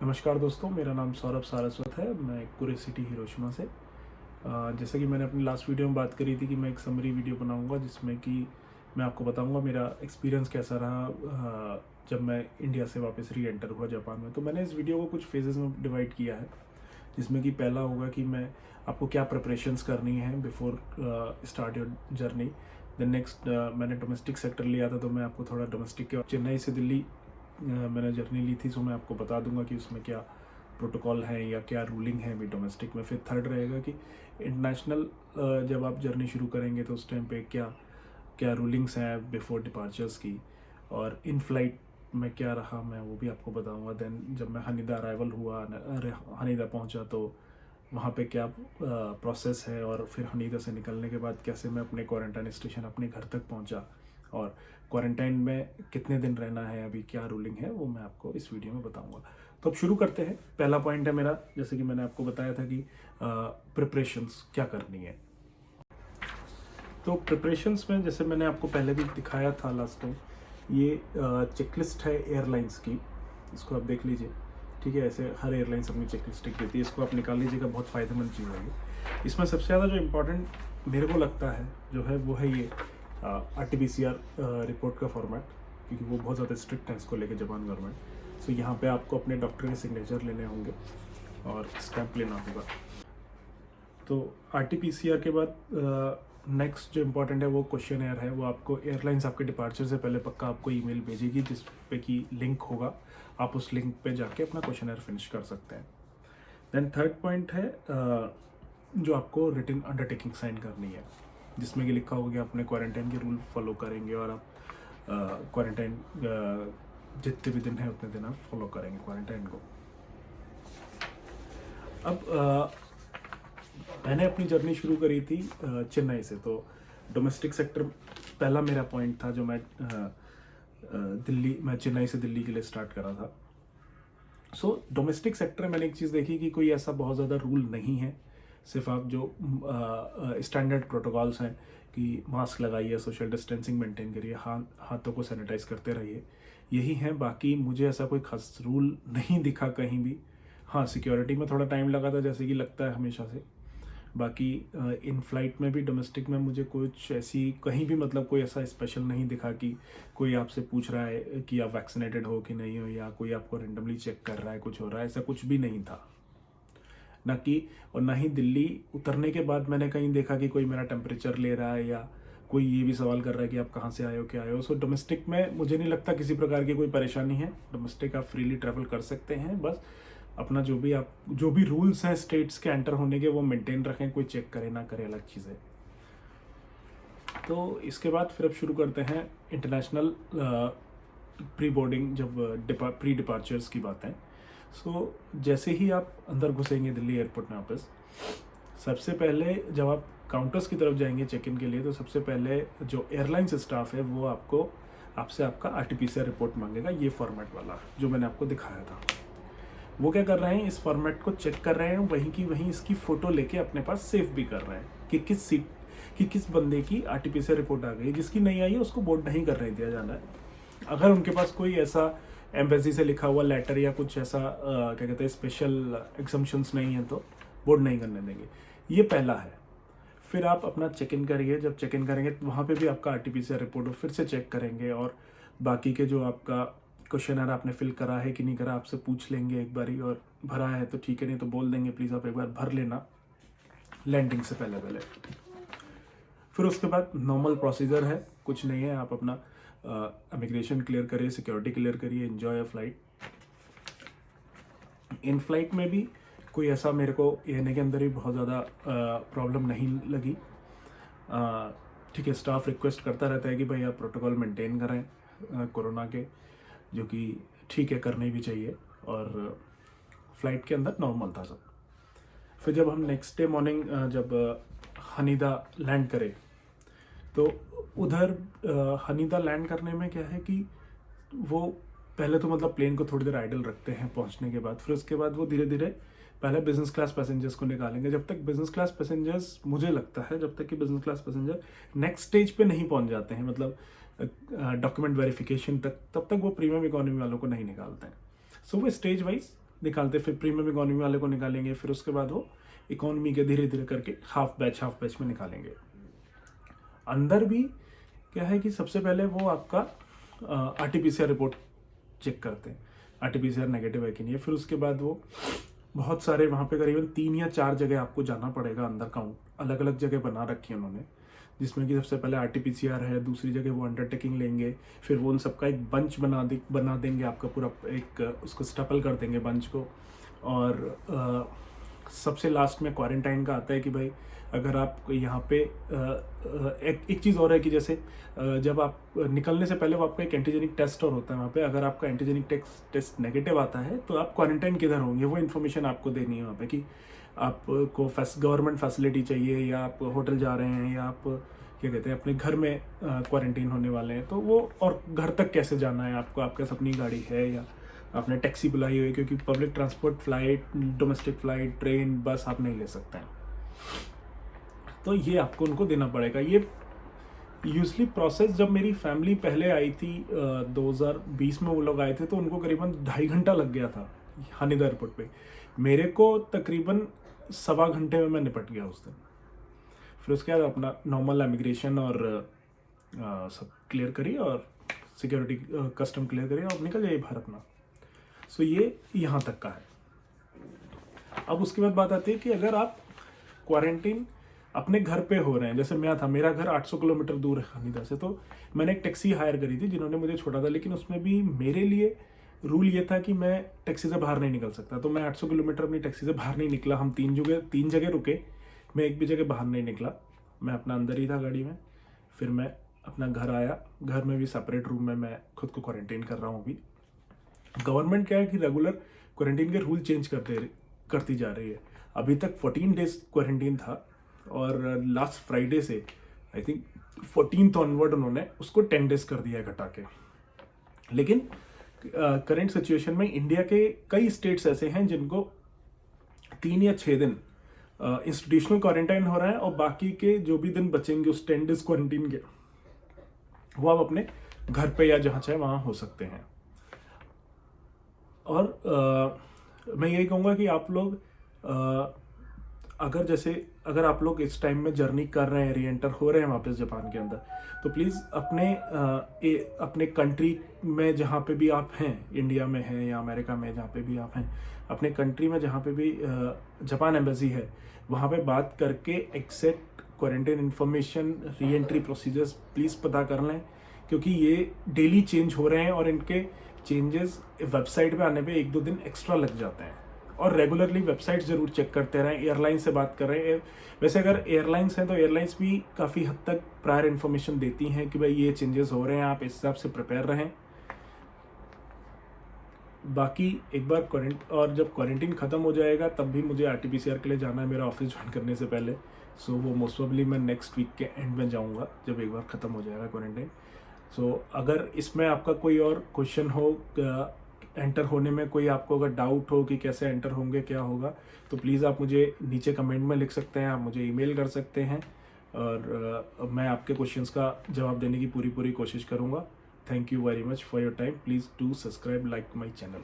नमस्कार दोस्तों, मेरा नाम सौरभ सारस्वत है। मैं कुरे सिटी हिरोशिमा से। जैसा कि मैंने अपनी लास्ट वीडियो में बात करी थी कि मैं एक समरी वीडियो बनाऊंगा जिसमें कि मैं आपको बताऊंगा मेरा एक्सपीरियंस कैसा रहा जब मैं इंडिया से वापस री एंटर हुआ जापान में। तो मैंने इस वीडियो को कुछ फेजेस में डिवाइड किया है, जिसमें कि पहला होगा कि मैं आपको क्या प्रिपरेशंस करनी है before start your journey. Then next मैंने डोमेस्टिक सेक्टर लिया था, तो मैं आपको थोड़ा डोमेस्टिक के चेन्नई से दिल्ली मैंने जर्नी ली थी, सो मैं आपको बता दूंगा कि उसमें क्या प्रोटोकॉल है या क्या रूलिंग है अभी डोमेस्टिक में। फिर थर्ड रहेगा कि इंटरनेशनल जब आप जर्नी शुरू करेंगे तो उस टाइम पे क्या क्या रूलिंग्स हैं बिफोर डिपार्चर्स की, और इन फ्लाइट में क्या रहा मैं वो भी आपको बताऊंगा। देन जब मैं हनीदा अराइवल हुआ, हनीदा पहुंचा, तो वहाँ पे क्या प्रोसेस है, और फिर हनीदा से निकलने के बाद कैसे मैं अपने क्वारंटाइन स्टेशन अपने घर तक पहुँचा, और क्वारंटाइन में कितने दिन रहना है, अभी क्या रूलिंग है, वो मैं आपको इस वीडियो में बताऊंगा। तो अब शुरू करते हैं। पहला पॉइंट है मेरा, जैसे कि मैंने आपको बताया था कि प्रिपरेशंस क्या करनी है। तो प्रिपरेशंस में जैसे मैंने आपको पहले भी दिखाया था लास्ट टाइम, ये चेकलिस्ट है एयरलाइंस की। इसको आप देख लीजिए, ठीक है। ऐसे हर एयरलाइंस अपनी चेकलिस्ट देती है, इसको आप निकाल लीजिएगा, बहुत फ़ायदेमंद चीज़ है ये। इसमें सबसे ज़्यादा जो इम्पोर्टेंट मेरे को लगता है जो है वो है ये RT-PCR रिपोर्ट का फॉर्मेट, क्योंकि वो बहुत ज़्यादा स्ट्रिक्ट है इसको लेके जापान गवर्नमेंट। सो यहाँ पे आपको अपने डॉक्टर के सिग्नेचर लेने होंगे और स्टैंप लेना होगा। तो RT-PCR के बाद नेक्स्ट जो इम्पोर्टेंट है वो क्वेश्चन एयर है। वो आपको एयरलाइंस आपके डिपार्चर से पहले पक्का आपको ईमेल भेजेगी जिस पे कि लिंक होगा, आप उस लिंक पे जाके अपना क्वेश्चन एयर फिनिश कर सकते हैं। देन थर्ड पॉइंट है जो आपको रिटन अंडरटेकिंग साइन करनी है, जिसमें कि लिखा होगा कि अपने क्वारंटाइन के रूल फॉलो करेंगे, और आप क्वारंटाइन जितने भी दिन है उतने दिन आप फॉलो करेंगे क्वारंटाइन को। अब मैंने अपनी जर्नी शुरू करी थी चेन्नई से, तो डोमेस्टिक सेक्टर पहला मेरा पॉइंट था जो मैं चेन्नई से दिल्ली के लिए स्टार्ट करा था। सो डोमेस्टिक सेक्टर में मैंने एक चीज़ देखी कि कोई ऐसा बहुत ज़्यादा रूल नहीं है। सिर्फ आप जो स्टैंडर्ड प्रोटोकॉल्स हैं कि मास्क लगाइए, सोशल डिस्टेंसिंग मेंटेन करिए, हाथों को सैनिटाइज करते रहिए, यही है। बाकी मुझे ऐसा कोई खास रूल नहीं दिखा कहीं भी। हाँ, सिक्योरिटी में थोड़ा टाइम लगा था, जैसे कि लगता है हमेशा से। बाकी इन फ्लाइट में भी डोमेस्टिक में मुझे कुछ ऐसी कहीं भी मतलब कोई ऐसा स्पेशल नहीं दिखा कि कोई आपसे पूछ रहा है कि आप वैक्सीनेटेड हो कि नहीं हो, या कोई आपको रेंडमली चेक कर रहा है, कुछ हो रहा है, ऐसा कुछ भी नहीं था। ना कि और ना ही दिल्ली उतरने के बाद मैंने कहीं देखा कि कोई मेरा टेम्परेचर ले रहा है, या कोई ये भी सवाल कर रहा है कि आप कहाँ से आए हो, क्या आए हो। सो डोमेस्टिक में मुझे नहीं लगता किसी प्रकार की कोई परेशानी है। डोमेस्टिक आप फ्रीली ट्रैवल कर सकते हैं, बस अपना जो भी रूल्स हैं स्टेट्स के एंटर होने के वो मेंटेन रखें, कोई चेक करे ना करे अलग चीज़ है। तो इसके बाद फिर अब शुरू करते हैं इंटरनेशनल प्री बोर्डिंग, जब प्री डिपार्चर्स की बात है। सो जैसे ही आप अंदर घुसेंगे दिल्ली एयरपोर्ट में वापस, सबसे पहले जब आप काउंटर्स की तरफ जाएंगे चेक इन के लिए, तो सबसे पहले जो एयरलाइंस स्टाफ है वो आपसे आपका RT-PCR रिपोर्ट मांगेगा, ये फॉर्मेट वाला जो मैंने आपको दिखाया था। वो क्या कर रहे हैं, इस फॉर्मेट को चेक कर रहे हैं, वहीं की वहीं इसकी फ़ोटो लेके अपने पास सेव भी कर रहे हैं कि किस बंदे की RT-PCR रिपोर्ट आ गई। जिसकी नहीं आई है उसको बोर्ड नहीं करने दिया जाना है। अगर उनके पास कोई ऐसा एम्बेसी से लिखा हुआ लेटर या कुछ ऐसा क्या कहते हैं स्पेशल एग्जम्पशंस नहीं है, तो बोर्ड नहीं करने देंगे। ये पहला है। फिर आप अपना चेक इन करिए। जब चेक इन करेंगे तो वहाँ पे भी आपका RT-PCR रिपोर्ट फिर से चेक करेंगे, और बाकी के जो आपका क्वेश्चन है आपने फिल करा है कि नहीं करा आपसे पूछ लेंगे एक बारी, और भरा है तो ठीक है, नहीं तो बोल देंगे प्लीज़ आप एक बार भर लेना लैंडिंग से पहले पहले। फिर उसके बाद नॉर्मल प्रोसीजर है, कुछ नहीं है। आप अपना इमिग्रेशन क्लियर करिए, सिक्योरिटी क्लियर करिए, enjoy a flight. In flight में भी कोई ऐसा मेरे को एएनए के अंदर भी बहुत ज़्यादा प्रॉब्लम नहीं लगी। ठीक है, स्टाफ रिक्वेस्ट करता रहता है कि भाई आप प्रोटोकॉल मेंटेन करें कोरोना के, जो कि ठीक है, करने भी चाहिए। और फ्लाइट के अंदर नॉर्मल था सब। फिर जब हम नेक्स्ट डे मॉर्निंग जब हनीदा लैंड करें, तो उधर हनीदा लैंड करने में क्या है कि वो पहले तो मतलब प्लेन को थोड़ी देर आइडल रखते हैं पहुंचने के बाद। फिर उसके बाद वो धीरे धीरे पहले बिजनेस क्लास पैसेंजर्स को निकालेंगे। जब तक बिजनेस क्लास पैसेंजर्स, मुझे लगता है जब तक कि business class passenger next stage पे नहीं पहुंच जाते हैं, मतलब डॉक्यूमेंट वेरिफिकेशन तक, तब तक वो प्रीमियम इकोनॉमी वालों को नहीं निकालते हैं। सो वो स्टेज वाइज निकालते, फिर प्रीमियम इकोनॉमी वाले को निकालेंगे, फिर उसके बाद वो इकोनॉमी के धीरे धीरे करके हाफ बैच में निकालेंगे। अंदर भी क्या है कि सबसे पहले वो आपका RT-PCR रिपोर्ट चेक करते हैं, RT-PCR नेगेटिव है कि नहीं है। फिर उसके बाद वो बहुत सारे वहाँ पे करीबन 3 या 4 जगह आपको जाना पड़ेगा अंदर, काउंट अलग अलग जगह बना रखी है उन्होंने, जिसमें कि सबसे पहले RT-PCR है, दूसरी जगह वो अंडरटेकिंग लेंगे, फिर वो उन सबका एक बंच बना देंगे आपका पूरा, एक उसको स्टपल कर देंगे बंच को। और सबसे लास्ट में क्वारंटाइन का आता है कि भाई अगर आप यहाँ पे एक चीज़ और है कि जैसे जब आप निकलने से पहले वो आपका एक एंटीजेनिक टेस्ट और होता है वहाँ पे, अगर आपका एंटीजेनिक टेस्ट नेगेटिव आता है तो आप क्वारंटाइन किधर होंगे, वो इन्फॉर्मेशन आपको देनी है वहाँ पे, कि आपको गवर्नमेंट फैसिलिटी चाहिए या आप होटल जा रहे हैं या आप क्या कहते हैं अपने घर में क्वारंटीन होने वाले हैं, तो वो, और घर तक कैसे जाना है आपको, आपके पास अपनी गाड़ी है या आपने टैक्सी बुलाई हुई है, क्योंकि public transport, flight, domestic flight, train, बस आप नहीं ले सकते हैं। तो ये आपको उनको देना पड़ेगा। ये यूजली प्रोसेस, जब मेरी फैमिली पहले आई थी 2020 में वो लोग आए थे, तो उनको करीबन 2.5 घंटा लग गया था हानिदा एयरपोर्ट पे। मेरे को तकरीबन 1.25 घंटे में मैं निपट गया उस दिन। फिर उसके बाद अपना नॉर्मल इमिग्रेशन और सब क्लियर करिए और सिक्योरिटी कस्टम क्लियर करिए और निकल जाइए भारत में। सो ये यहाँ तक का है। अब उसके बाद बात आती है कि अगर आप क्वारंटीन अपने घर पे हो रहे हैं, जैसे मैं था, मेरा घर 800 किलोमीटर दूर है खानिदा से, तो मैंने एक टैक्सी हायर करी थी जिन्होंने मुझे छोड़ा था, लेकिन उसमें भी मेरे लिए रूल ये था कि मैं टैक्सी से बाहर नहीं निकल सकता। तो मैं 800 किलोमीटर अपनी टैक्सी से बाहर नहीं निकला। हम 3 जगह रुके, मैं एक भी जगह बाहर नहीं निकला, मैं अपना अंदर ही था गाड़ी में। फिर मैं अपना घर आया, घर में भी सेपरेट रूम में मैं खुद को क्वारंटाइन कर रहा हूँ। अभी गवर्नमेंट क्या है कि रेगुलर क्वारंटीन के रूल चेंज करती जा रही है। अभी तक 14 डेज क्वारंटीन था और लास्ट फ्राइडे से आई थिंक 14th ऑनवर्ड उन्होंने उसको 10 डेज कर दिया है घटा के। लेकिन करंट सिचुएशन में इंडिया के कई स्टेट्स ऐसे हैं जिनको 3 या 6 दिन इंस्टीट्यूशनल क्वारंटाइन हो रहा है, और बाकी के जो भी दिन बचेंगे उस 10 डेज क्वारंटीन के, वो आप अपने घर पे या जहाँ चाहे वहाँ हो सकते हैं। और मैं यही कहूँगा कि आप लोग अगर आप लोग इस टाइम में जर्नी कर रहे हैं, री एंटर हो रहे हैं वापस जापान के अंदर, तो प्लीज़ अपने कंट्री में जहाँ पे भी आप हैं, इंडिया में हैं या अमेरिका में, जहाँ पे भी आप हैं, अपने कंट्री में जहाँ पे भी जापान एम्बेसी है, वहाँ पे बात करके exact quarantine information, re entry procedures please पता कर लें, क्योंकि ये डेली चेंज हो रहे हैं और इनके चेंजेस वेबसाइट पे आने पे 1-2 दिन एक्स्ट्रा लग जाते हैं। और रेगुलरली वेबसाइट ज़रूर चेक करते रहें। एयरलाइन से बात कर रहे हैं, वैसे अगर एयरलाइंस हैं तो एयरलाइंस भी काफ़ी हद तक प्रायर इन्फॉर्मेशन देती हैं कि भाई ये चेंजेस हो रहे हैं, आप इस हिसाब से प्रिपेयर रहें। बाकी एक बार और जब क्वारंटीन ख़त्म हो जाएगा तब भी मुझे RT-PCR के लिए जाना है मेरा ऑफिस ज्वाइन करने से पहले। सो वो मोस्ट प्रॉब्ली मैं नेक्स्ट वीक के एंड में जाऊँगा जब एक बार ख़त्म हो जाएगा क्वारंटाइन। सो अगर इसमें आपका कोई और क्वेश्चन हो, एंटर होने में कोई आपको अगर डाउट हो कि कैसे एंटर होंगे, क्या होगा, तो प्लीज़ आप मुझे नीचे कमेंट में लिख सकते हैं, आप मुझे ईमेल कर सकते हैं और मैं आपके क्वेश्चंस का जवाब देने की पूरी कोशिश करूँगा। Thank you very much for your time. Please do subscribe, like my channel.